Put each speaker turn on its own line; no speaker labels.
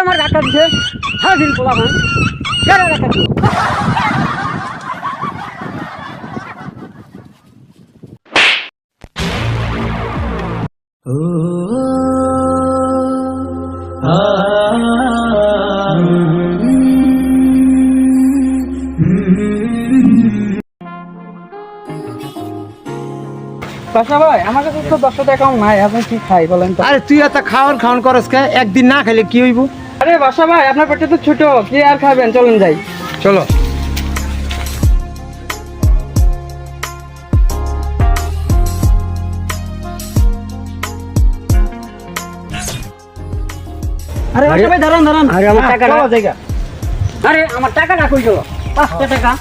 আমার ডাক্তার দিছে সারাদিন পোলা খান ডাক্তার দিল বাসা ভাই আমার কাছে তো 10 টাকা নাই, আপনি কি খাই বলেন তো?
আরে তুই এত খাওয়ান করস কে? একদিন না খাইলে কি হইব?
আরে বাসা ভাই আপনার পেটে তো ছোট, কি আর খাবেন, চলেন যাই।
চলো।
আরে বাসা ভাই দাঁড়ান দাঁড়ান।
আরে আমার টাকাটা
জায়গা। আরে আমার টাকাটা কই গেল? 5 টাকা।